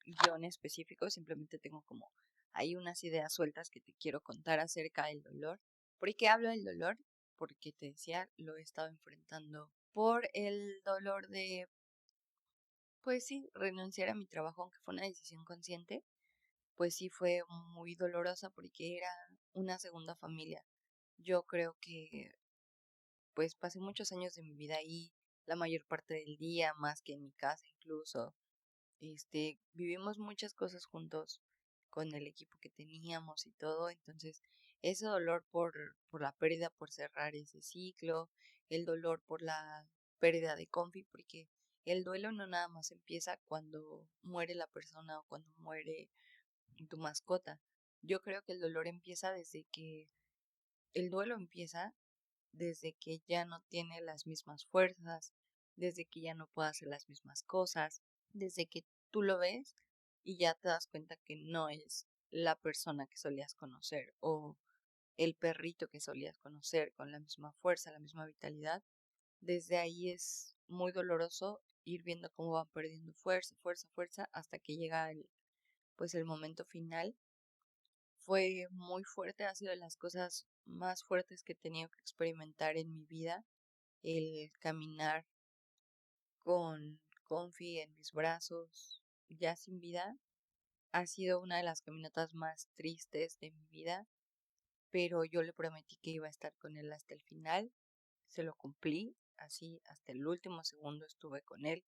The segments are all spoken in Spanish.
guión específico, simplemente tengo como hay unas ideas sueltas que te quiero contar acerca del dolor. ¿Por qué hablo del dolor? Porque te decía, lo he estado enfrentando por el dolor de, pues sí, renunciar a mi trabajo, aunque fue una decisión consciente, pues sí fue muy dolorosa porque era una segunda familia. Yo creo que pues pasé muchos años de mi vida ahí, la mayor parte del día, más que en mi casa incluso. Vivimos muchas cosas juntos con el equipo que teníamos y todo, entonces ese dolor por la pérdida, por cerrar ese ciclo, el dolor por la pérdida de Confi, porque el duelo no nada más empieza cuando muere la persona o cuando muere tu mascota. Yo creo que el dolor empieza desde que el duelo empieza desde que ya no tiene las mismas fuerzas, desde que ya no puede hacer las mismas cosas, desde que tú lo ves y ya te das cuenta que no es la persona que solías conocer o el perrito que solías conocer con la misma fuerza, la misma vitalidad. Desde ahí es muy doloroso ir viendo cómo van perdiendo fuerza, fuerza, fuerza hasta que llega pues el momento final. Fue muy fuerte, ha sido de las cosas más fuertes que he tenido que experimentar en mi vida, el caminar con Confi en mis brazos, ya sin vida, ha sido una de las caminatas más tristes de mi vida, pero yo le prometí que iba a estar con él hasta el final, se lo cumplí, así hasta el último segundo estuve con él.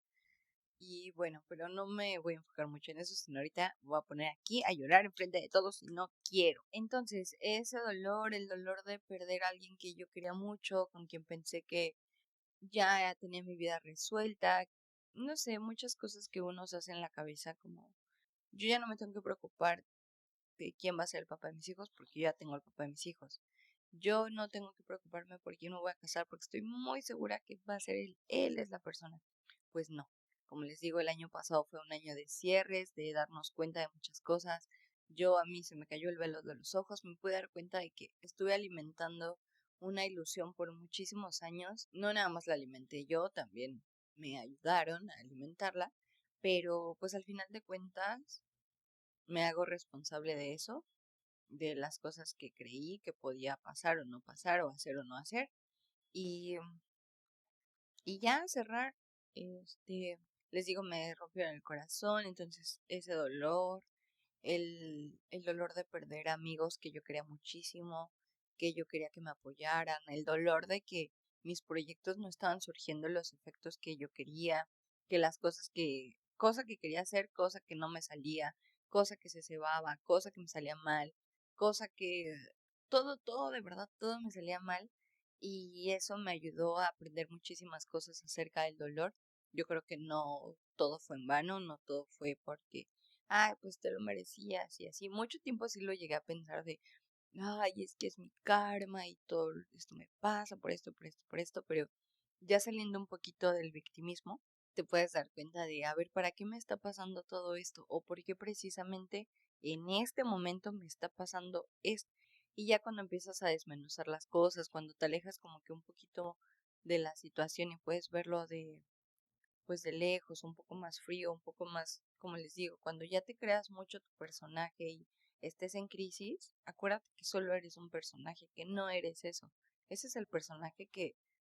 Y bueno, pero no me voy a enfocar mucho en eso, sino ahorita voy a poner aquí a llorar enfrente de todos y no quiero. Entonces, ese dolor, el dolor de perder a alguien que yo quería mucho, con quien pensé que ya tenía mi vida resuelta, no sé, muchas cosas que uno se hace en la cabeza, como yo ya no me tengo que preocupar de quién va a ser el papá de mis hijos porque yo ya tengo el papá de mis hijos. Yo no tengo que preocuparme por quién me voy a casar porque estoy muy segura que va a ser él es la persona. Pues no. Como les digo, el año pasado fue un año de cierres, de darnos cuenta de muchas cosas. A mí se me cayó el velo de los ojos, me pude dar cuenta de que estuve alimentando una ilusión por muchísimos años. No nada más la alimenté yo, también me ayudaron a alimentarla, pero pues al final de cuentas me hago responsable de eso, de las cosas que creí que podía pasar o no pasar, o hacer o no hacer. Y, y ya cerrar, les digo, me rompieron el corazón, entonces ese dolor, el dolor de perder amigos que yo quería muchísimo, que yo quería que me apoyaran, el dolor de que mis proyectos no estaban surgiendo los efectos que yo quería, que cosa que quería hacer, cosa que no me salía, cosa que se cebaba, cosa que me salía mal, cosa que todo, de verdad, todo me salía mal y eso me ayudó a aprender muchísimas cosas acerca del dolor. Yo creo que no todo fue en vano, no todo fue porque ay, pues te lo merecías y así. Mucho tiempo sí lo llegué a pensar de, ay, es que es mi karma y todo esto me pasa por esto, por esto, por esto, pero ya saliendo un poquito del victimismo, te puedes dar cuenta de, a ver, ¿para qué me está pasando todo esto? ¿O por qué precisamente en este momento me está pasando esto? Y ya cuando empiezas a desmenuzar las cosas, cuando te alejas como que un poquito de la situación y puedes verlo pues de lejos, un poco más frío, un poco más, como les digo, cuando ya te creas mucho tu personaje y estés en crisis, acuérdate que solo eres un personaje, que no eres eso. Ese es el personaje que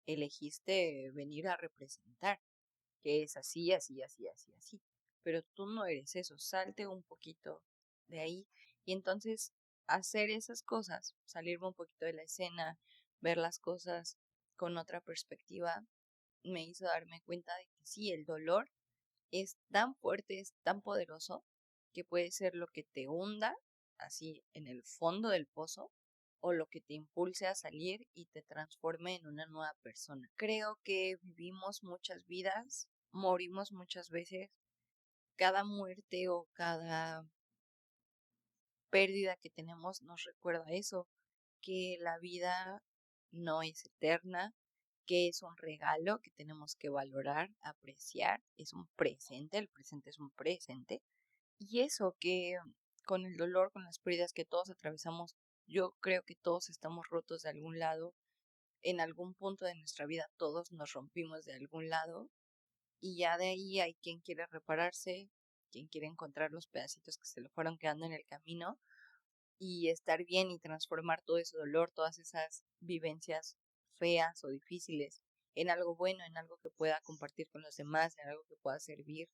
elegiste venir a representar, que es así, así, así, así, así. Pero tú no eres eso, salte un poquito de ahí y entonces hacer esas cosas, salirme un poquito de la escena, ver las cosas con otra perspectiva, me hizo darme cuenta de que sí, el dolor es tan fuerte, es tan poderoso, que puede ser lo que te hunda, así en el fondo del pozo, o lo que te impulse a salir y te transforme en una nueva persona. Creo que vivimos muchas vidas, morimos muchas veces, cada muerte o cada pérdida que tenemos nos recuerda eso, que la vida no es eterna, que es un regalo que tenemos que valorar, apreciar, es un presente, el presente es un presente. Y eso que con el dolor, con las pérdidas que todos atravesamos, yo creo que todos estamos rotos de algún lado, en algún punto de nuestra vida todos nos rompimos de algún lado y ya de ahí hay quien quiere repararse, quien quiere encontrar los pedacitos que se le fueron quedando en el camino y estar bien y transformar todo ese dolor, todas esas vivencias feas o difíciles en algo bueno, en algo que pueda compartir con los demás, en algo que pueda servir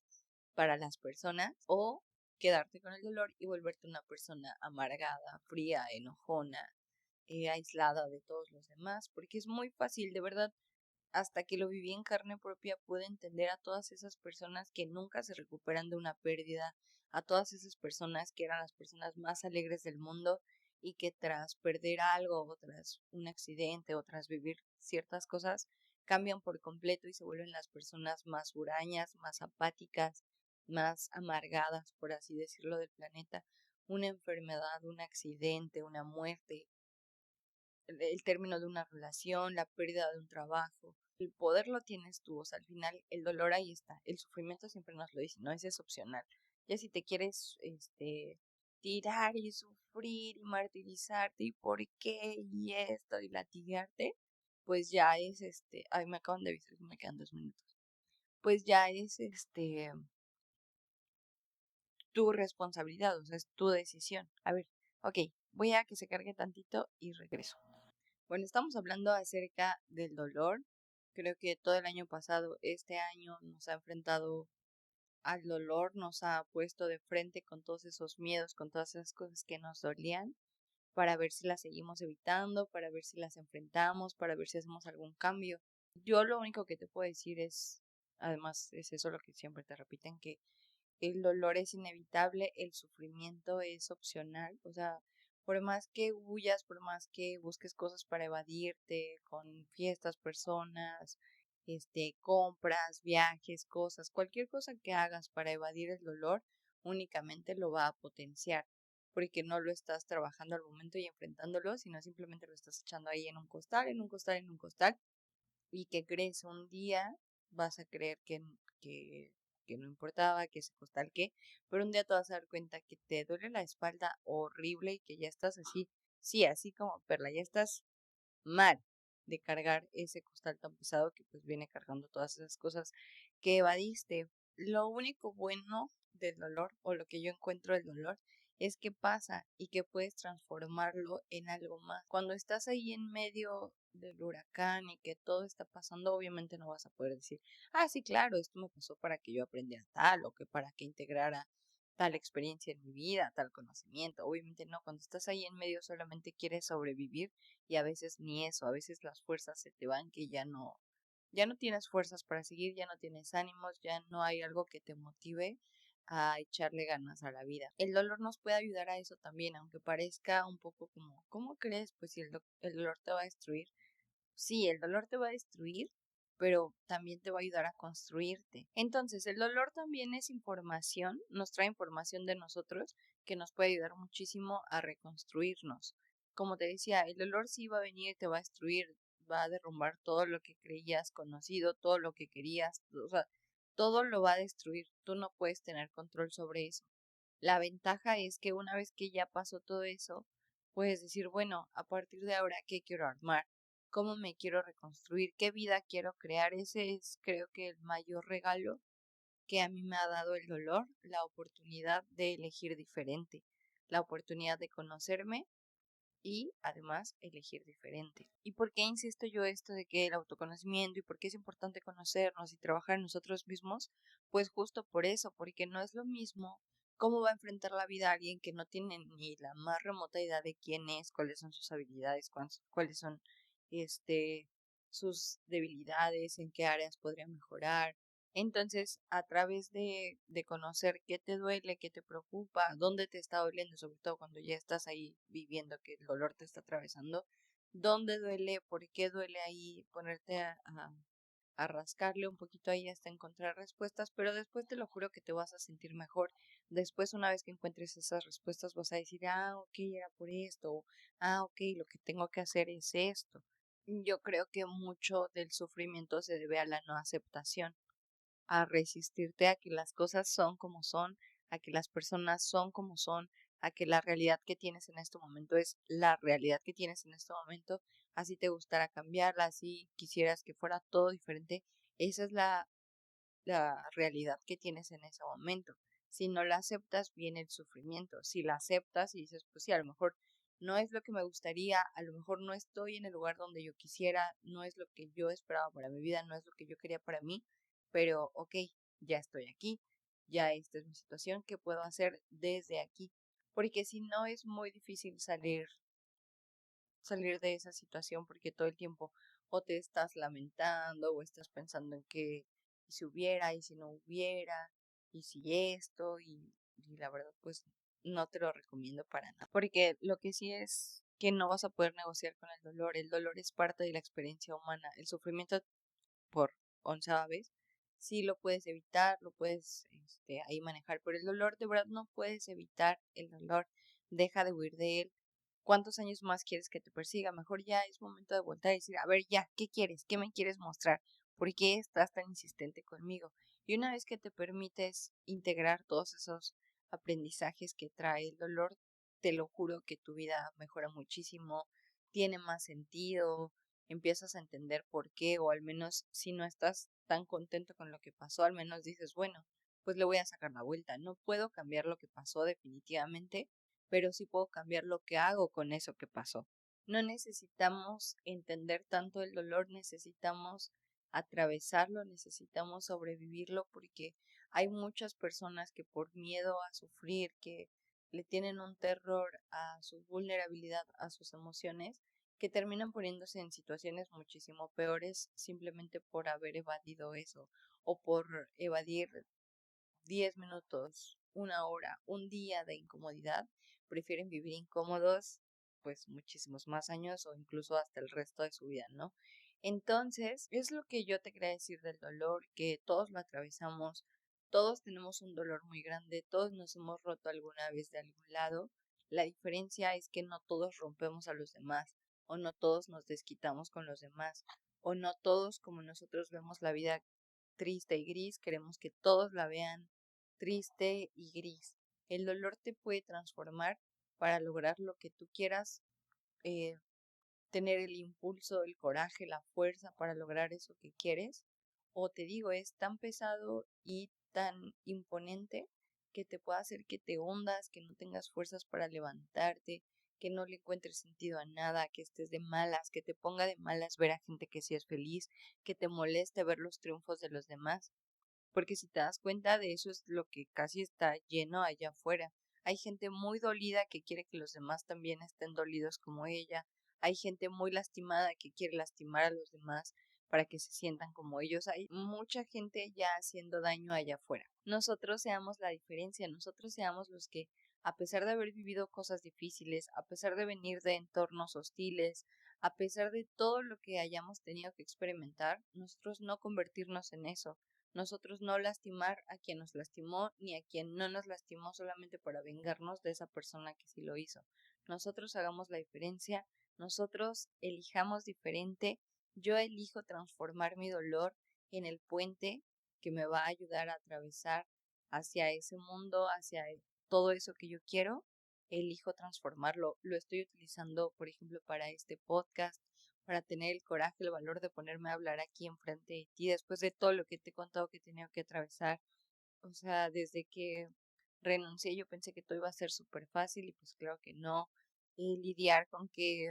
para las personas, o quedarte con el dolor y volverte una persona amargada, fría, enojona, aislada de todos los demás, porque es muy fácil, de verdad, hasta que lo viví en carne propia, pude entender a todas esas personas que nunca se recuperan de una pérdida, a todas esas personas que eran las personas más alegres del mundo y que tras perder algo o tras un accidente o tras vivir ciertas cosas, cambian por completo y se vuelven las personas más hurañas, más apáticas, más amargadas, por así decirlo, del planeta. Una enfermedad, un accidente, una muerte, el término de una relación, la pérdida de un trabajo. El poder lo tienes tú, o sea, al final el dolor ahí está. El sufrimiento siempre nos lo dice, no, ese es opcional. Ya si te quieres, tirar y sufrir y martirizarte y por qué y esto y latigarte, pues ya es, ay, me acaban de avisar que me quedan 2 minutos. Pues ya es, tu responsabilidad, o sea, es tu decisión. A ver, ok, voy a que se cargue tantito y regreso. Bueno, estamos hablando acerca del dolor. Creo que todo el año pasado, este año nos ha enfrentado al dolor, nos ha puesto de frente con todos esos miedos, con todas esas cosas que nos dolían, para ver si las seguimos evitando, para ver si las enfrentamos, para ver si hacemos algún cambio. Yo lo único que te puedo decir es, además, es eso lo que siempre te repiten, que el dolor es inevitable, el sufrimiento es opcional, o sea, por más que huyas, por más que busques cosas para evadirte, con fiestas, personas, compras, viajes, cosas, cualquier cosa que hagas para evadir el dolor, únicamente lo va a potenciar, porque no lo estás trabajando al momento y enfrentándolo, sino simplemente lo estás echando ahí en un costal, en un costal, en un costal, y que crees un día vas a creer que, que no importaba, que se costal qué, pero un día te vas a dar cuenta que te duele la espalda horrible y que ya estás así, sí, así como perla, ya estás mal de cargar ese costal tan pesado que pues viene cargando todas esas cosas que evadiste. Lo único bueno del dolor o lo que yo encuentro del dolor es que pasa y que puedes transformarlo en algo más. Cuando estás ahí en medio del huracán y que todo está pasando, obviamente no vas a poder decir, ah, sí, claro, esto me pasó para que yo aprendiera tal o que para que integrara tal experiencia en mi vida, tal conocimiento. Obviamente no, cuando estás ahí en medio solamente quieres sobrevivir y a veces ni eso, a veces las fuerzas se te van que ya no tienes fuerzas para seguir, ya no tienes ánimos, ya no hay algo que te motive a echarle ganas a la vida. El dolor nos puede ayudar a eso también, aunque parezca un poco como, ¿cómo crees? Pues si el dolor te va a destruir. Sí, el dolor te va a destruir, pero también te va a ayudar a construirte. Entonces, el dolor también es información, nos trae información de nosotros que nos puede ayudar muchísimo a reconstruirnos. Como te decía, el dolor sí va a venir, te va a destruir, va a derrumbar todo lo que creías conocido, todo lo que querías, o sea, todo lo va a destruir. Tú no puedes tener control sobre eso. La ventaja es que una vez que ya pasó todo eso, puedes decir, bueno, a partir de ahora, ¿qué quiero armar? ¿Cómo me quiero reconstruir? ¿Qué vida quiero crear? Ese es, creo que, el mayor regalo que a mí me ha dado el dolor, la oportunidad de elegir diferente, la oportunidad de conocerme y además elegir diferente. ¿Y por qué insisto yo esto de que el autoconocimiento y por qué es importante conocernos y trabajar en nosotros mismos? Pues justo por eso, porque no es lo mismo cómo va a enfrentar la vida alguien que no tiene ni la más remota idea de quién es, cuáles son sus habilidades, cuáles son este sus debilidades, en qué áreas podría mejorar. Entonces, a través de conocer qué te duele, qué te preocupa, dónde te está doliendo, sobre todo cuando ya estás ahí viviendo que el dolor te está atravesando, dónde duele, por qué duele ahí, ponerte a rascarle un poquito ahí hasta encontrar respuestas, pero después te lo juro que te vas a sentir mejor. Después, una vez que encuentres esas respuestas, vas a decir, ah, ok, era por esto, o, ah, ok, lo que tengo que hacer es esto. Yo creo que mucho del sufrimiento se debe a la no aceptación, a resistirte a que las cosas son como son, a que las personas son como son, a que la realidad que tienes en este momento es la realidad que tienes en este momento, así te gustara cambiarla, así quisieras que fuera todo diferente, esa es la realidad que tienes en ese momento. Si no la aceptas, viene el sufrimiento. Si la aceptas y dices, pues sí, a lo mejor no es lo que me gustaría, a lo mejor no estoy en el lugar donde yo quisiera, no es lo que yo esperaba para mi vida, no es lo que yo quería para mí, pero ok, ya estoy aquí, ya esta es mi situación, ¿qué puedo hacer desde aquí? Porque si no es muy difícil salir de esa situación porque todo el tiempo o te estás lamentando o estás pensando en que y si hubiera y si no hubiera y si esto y la verdad pues no te lo recomiendo para nada porque lo que sí es que no vas a poder negociar con el dolor es parte de la experiencia humana, el sufrimiento por 11ª vez sí lo puedes evitar, lo puedes ahí manejar, pero el dolor de verdad no puedes evitar el dolor, deja de huir de él. ¿Cuántos años más quieres que te persiga? Mejor ya es momento de voltar y decir, a ver, ya, ¿qué quieres? ¿Qué me quieres mostrar? ¿Por qué estás tan insistente conmigo? Y una vez que te permites integrar todos esos aprendizajes que trae el dolor, te lo juro que tu vida mejora muchísimo, tiene más sentido, empiezas a entender por qué, o al menos si no estás tan contento con lo que pasó, al menos dices, bueno, pues le voy a sacar la vuelta. No puedo cambiar lo que pasó definitivamente, pero sí puedo cambiar lo que hago con eso que pasó. No necesitamos entender tanto el dolor, necesitamos atravesarlo, necesitamos sobrevivirlo porque hay muchas personas que por miedo a sufrir, que le tienen un terror a su vulnerabilidad, a sus emociones, que terminan poniéndose en situaciones muchísimo peores simplemente por haber evadido eso o por evadir 10 minutos, una hora, un día de incomodidad, prefieren vivir incómodos pues muchísimos más años o incluso hasta el resto de su vida, ¿no? Entonces, es lo que yo te quería decir del dolor, que todos lo atravesamos, todos tenemos un dolor muy grande, todos nos hemos roto alguna vez de algún lado. La diferencia es que no todos rompemos a los demás, o no todos nos desquitamos con los demás, o no todos como nosotros vemos la vida triste y gris, queremos que todos la vean triste y gris. El dolor te puede transformar para lograr lo que tú quieras, eh, tener el impulso, el coraje, la fuerza para lograr eso que quieres. O te digo, es tan pesado y tan imponente que te puede hacer que te hundas, que no tengas fuerzas para levantarte, que no le encuentres sentido a nada, que estés de malas, que te ponga de malas ver a gente que sí es feliz, que te moleste ver los triunfos de los demás. Porque si te das cuenta de eso es lo que casi está lleno allá afuera. Hay gente muy dolida que quiere que los demás también estén dolidos como ella. Hay gente muy lastimada que quiere lastimar a los demás para que se sientan como ellos. Hay mucha gente ya haciendo daño allá afuera. Nosotros seamos la diferencia, nosotros seamos los que, a pesar de haber vivido cosas difíciles, a pesar de venir de entornos hostiles, a pesar de todo lo que hayamos tenido que experimentar, nosotros no convertirnos en eso, nosotros no lastimar a quien nos lastimó ni a quien no nos lastimó solamente para vengarnos de esa persona que sí lo hizo. Nosotros hagamos la diferencia, nosotros elijamos diferente. Yo elijo transformar mi dolor en el puente que me va a ayudar a atravesar hacia ese mundo, hacia todo eso que yo quiero. Elijo transformarlo. Lo estoy utilizando, por ejemplo, para este podcast, para tener el coraje, el valor de ponerme a hablar aquí enfrente de ti después de todo lo que te he contado que he tenido que atravesar. O sea, desde que renuncié yo pensé que todo iba a ser súper fácil y pues claro que no. Lidiar con que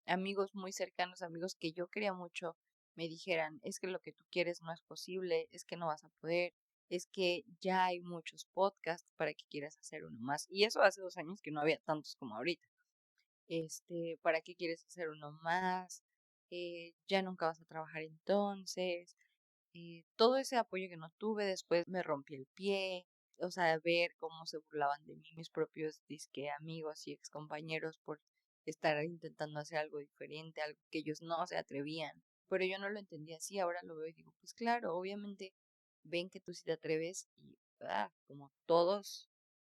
amigos muy cercanos, amigos que yo quería mucho, me dijeran, es que lo que tú quieres no es posible, es que no vas a poder, es que ya hay muchos podcasts para que quieras hacer uno más. Y eso hace 2 años que no había tantos como ahorita. ¿Para qué quieres hacer uno más? Ya nunca vas a trabajar entonces. Todo ese apoyo que no tuve, después me rompí el pie, o sea, ver cómo se burlaban de mí mis propios disque amigos y excompañeros por estar intentando hacer algo diferente, algo que ellos no se atrevían, pero yo no lo entendía así, ahora lo veo y digo, pues claro, obviamente ven que tú sí te atreves y como todos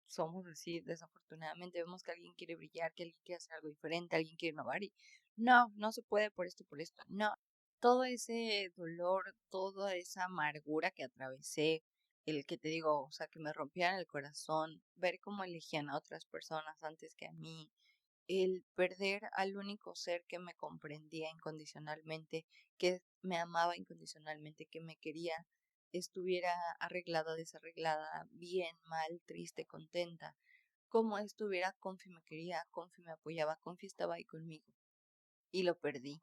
somos así, desafortunadamente vemos que alguien quiere brillar, que alguien quiere hacer algo diferente, alguien quiere innovar y no, no se puede por esto, no, todo ese dolor, toda esa amargura que atravesé, el que te digo, o sea, que me rompían el corazón, ver cómo elegían a otras personas antes que a mí, el perder al único ser que me comprendía incondicionalmente, que me amaba incondicionalmente, que me quería, estuviera arreglada, desarreglada, bien, mal, triste, contenta, como estuviera, Confi me quería, Confi me apoyaba, Confi estaba ahí conmigo y lo perdí.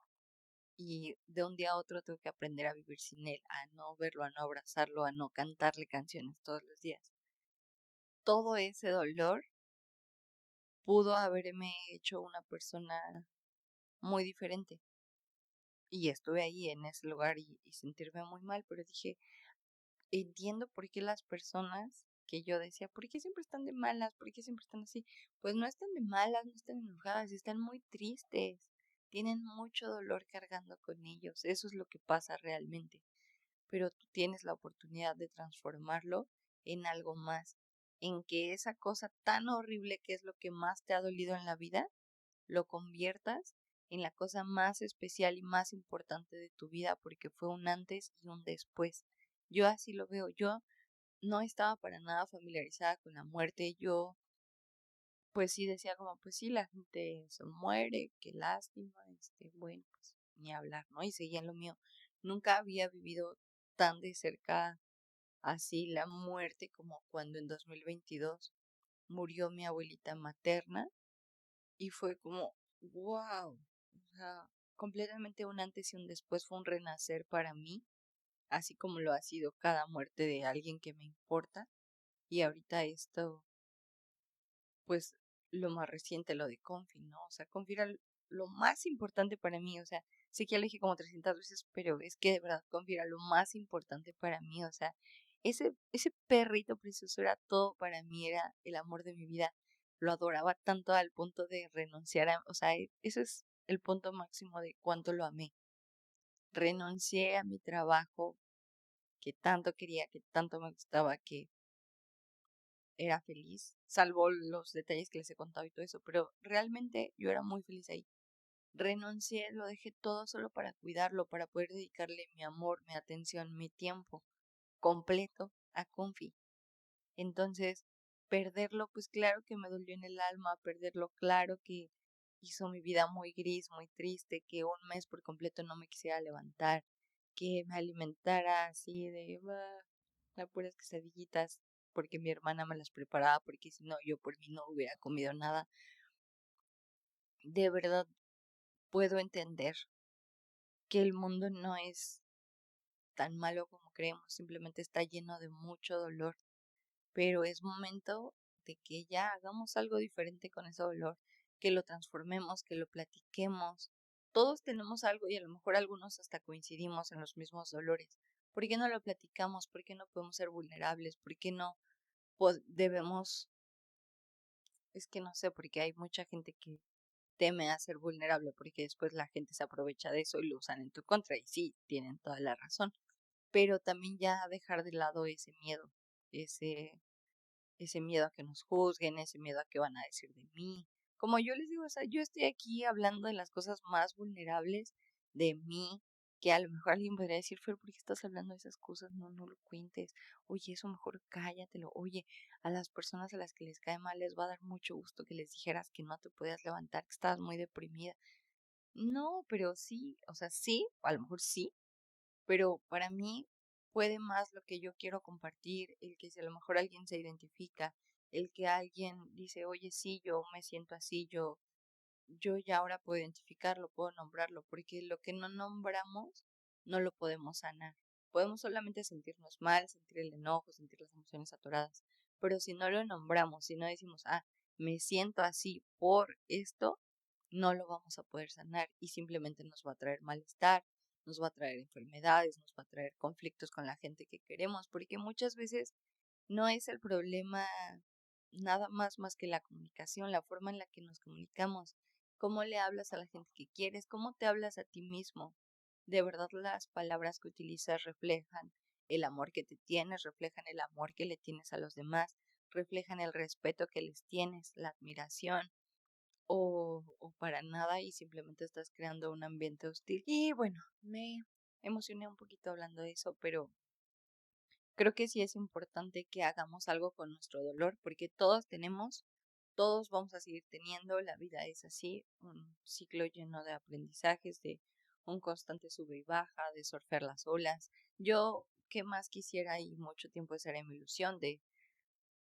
Y de un día a otro tengo que aprender a vivir sin él, a no verlo, a no abrazarlo, a no cantarle canciones todos los días. Todo ese dolor pudo haberme hecho una persona muy diferente. Y estuve ahí en ese lugar y sentirme muy mal, pero dije, entiendo por qué las personas que yo decía, ¿por qué siempre están de malas? ¿Por qué siempre están así? Pues no están de malas, no están enojadas, están muy tristes, tienen mucho dolor cargando con ellos, eso es lo que pasa realmente, pero tú tienes la oportunidad de transformarlo en algo más, en que esa cosa tan horrible que es lo que más te ha dolido en la vida, lo conviertas en la cosa más especial y más importante de tu vida porque fue un antes y un después. Yo así lo veo, yo no estaba para nada familiarizada con la muerte, yo pues sí decía como, pues sí, la gente se muere, qué lástima, bueno, pues ni hablar, ¿no? Y seguía en lo mío. Nunca había vivido tan de cerca así la muerte como cuando en 2022 murió mi abuelita materna y fue como, wow, o sea, completamente un antes y un después, fue un renacer para mí, así como lo ha sido cada muerte de alguien que me importa. Y ahorita esto, pues lo más reciente, lo de Confi, ¿no? O sea, Confi era lo más importante para mí, o sea, sé que ya lo dije como 300 veces, pero es que de verdad Confi era lo más importante para mí, o sea, ese perrito precioso era todo para mí, era el amor de mi vida, lo adoraba tanto al punto de renunciar a, o sea, eso es el punto máximo de cuánto lo amé. Renuncié a mi trabajo que tanto quería, que tanto me gustaba, que era feliz, salvo los detalles que les he contado y todo eso, pero realmente yo era muy feliz ahí. Renuncié, lo dejé todo solo para cuidarlo, para poder dedicarle mi amor, mi atención, mi tiempo completo a Confi. Entonces, perderlo, pues claro que me dolió en el alma, perderlo, claro que hizo mi vida muy gris, muy triste, que un mes por completo no me quisiera levantar, que me alimentara así de a puras quesadillitas, porque mi hermana me las preparaba, porque si no, yo por mí no hubiera comido nada. De verdad puedo entender que el mundo no es tan malo como creemos, simplemente está lleno de mucho dolor, pero es momento de que ya hagamos algo diferente con ese dolor, que lo transformemos, que lo platiquemos. Todos tenemos algo y a lo mejor algunos hasta coincidimos en los mismos dolores. ¿Por qué no lo platicamos? ¿Por qué no podemos ser vulnerables? ¿Por qué no debemos? Es que no sé, porque hay mucha gente que teme a ser vulnerable porque después la gente se aprovecha de eso y lo usan en tu contra. Y sí, tienen toda la razón. Pero también ya dejar de lado ese miedo, ese ese miedo a que nos juzguen, ese miedo a qué van a decir de mí. Como yo les digo, o sea, yo estoy aquí hablando de las cosas más vulnerables de mí, que a lo mejor alguien podría decir, pero ¿por qué estás hablando de esas cosas? No, no lo cuentes. Oye, eso mejor cállatelo. Oye, a las personas a las que les cae mal les va a dar mucho gusto que les dijeras que no te podías levantar, que estabas muy deprimida. No, pero sí, o sea, sí, a lo mejor sí, pero para mí puede más lo que yo quiero compartir, el que si a lo mejor alguien se identifica, el que alguien dice, oye, sí, yo me siento así, yo ya ahora puedo identificarlo, puedo nombrarlo, porque lo que no nombramos no lo podemos sanar. Podemos solamente sentirnos mal, sentir el enojo, sentir las emociones atoradas, pero si no lo nombramos, si no decimos, me siento así por esto, no lo vamos a poder sanar y simplemente nos va a traer malestar, nos va a traer enfermedades, nos va a traer conflictos con la gente que queremos, porque muchas veces no es el problema nada más que la comunicación, la forma en la que nos comunicamos, cómo le hablas a la gente que quieres, cómo te hablas a ti mismo. De verdad las palabras que utilizas reflejan el amor que te tienes, reflejan el amor que le tienes a los demás, reflejan el respeto que les tienes, la admiración o para nada y simplemente estás creando un ambiente hostil. Y bueno, me emocioné un poquito hablando de eso, pero creo que sí es importante que hagamos algo con nuestro dolor, porque todos tenemos, todos vamos a seguir teniendo, la vida es así, un ciclo lleno de aprendizajes, de un constante sube y baja, de surfear las olas. Yo qué más quisiera y mucho tiempo esa era mi ilusión de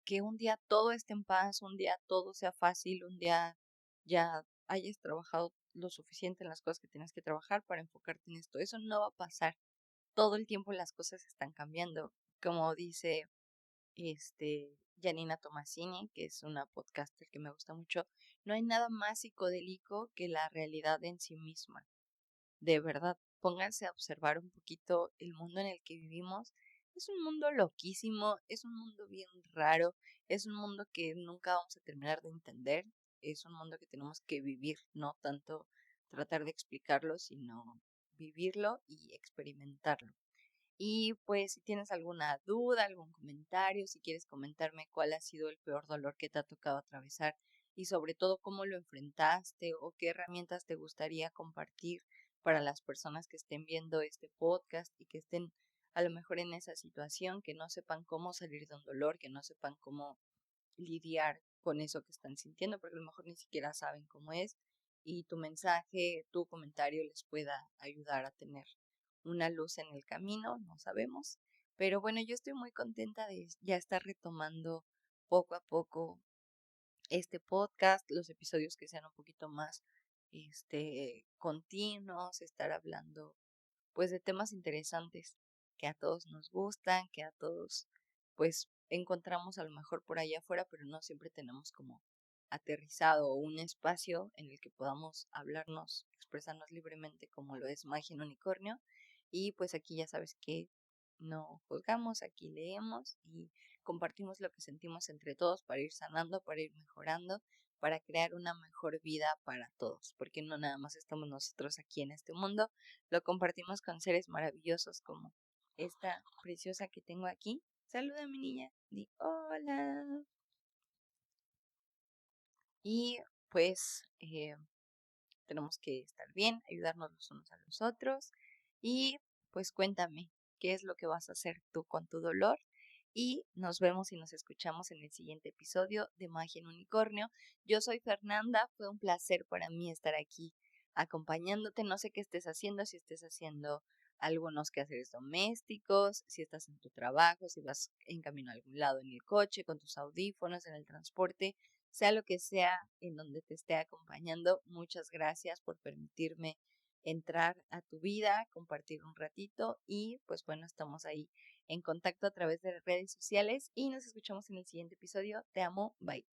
que un día todo esté en paz, un día todo sea fácil, un día ya hayas trabajado lo suficiente en las cosas que tienes que trabajar para enfocarte en esto. Eso no va a pasar. Todo el tiempo las cosas están cambiando. Como dice Janina Tomasini, que es una podcaster que me gusta mucho, no hay nada más psicodélico que la realidad en sí misma. De verdad, pónganse a observar un poquito el mundo en el que vivimos. Es un mundo loquísimo, es un mundo bien raro, es un mundo que nunca vamos a terminar de entender, es un mundo que tenemos que vivir, no tanto tratar de explicarlo, sino vivirlo y experimentarlo. Y pues si tienes alguna duda, algún comentario, si quieres comentarme cuál ha sido el peor dolor que te ha tocado atravesar y sobre todo cómo lo enfrentaste o qué herramientas te gustaría compartir para las personas que estén viendo este podcast y que estén a lo mejor en esa situación, que no sepan cómo salir de un dolor, que no sepan cómo lidiar con eso que están sintiendo, porque a lo mejor ni siquiera saben cómo es y tu mensaje, tu comentario les pueda ayudar a tener una luz en el camino, no sabemos. Pero bueno, yo estoy muy contenta de ya estar retomando poco a poco este podcast, los episodios que sean un poquito más continuos, estar hablando pues de temas interesantes que a todos nos gustan, que a todos pues encontramos a lo mejor por allá afuera, pero no siempre tenemos como aterrizado un espacio en el que podamos hablarnos, expresarnos libremente como lo es Magia en Unicornio. Y pues aquí ya sabes que no juzgamos, aquí leemos y compartimos lo que sentimos entre todos para ir sanando, para ir mejorando, para crear una mejor vida para todos, porque no nada más estamos nosotros aquí en este mundo, lo compartimos con seres maravillosos como esta preciosa que tengo aquí. Saluda, mi niña. Di hola. Y pues tenemos que estar bien, ayudarnos los unos a los otros. Y pues cuéntame, ¿qué es lo que vas a hacer tú con tu dolor? Y nos vemos y nos escuchamos en el siguiente episodio de Magia en Unicornio. Yo soy Fernanda, fue un placer para mí estar aquí acompañándote. No sé qué estés haciendo, si estés haciendo algunos quehaceres domésticos, si estás en tu trabajo, si vas en camino a algún lado en el coche, con tus audífonos, en el transporte, sea lo que sea en donde te esté acompañando. Muchas gracias por permitirme entrar a tu vida, compartir un ratito y pues bueno, estamos ahí en contacto a través de redes sociales y nos escuchamos en el siguiente episodio. Te amo, bye.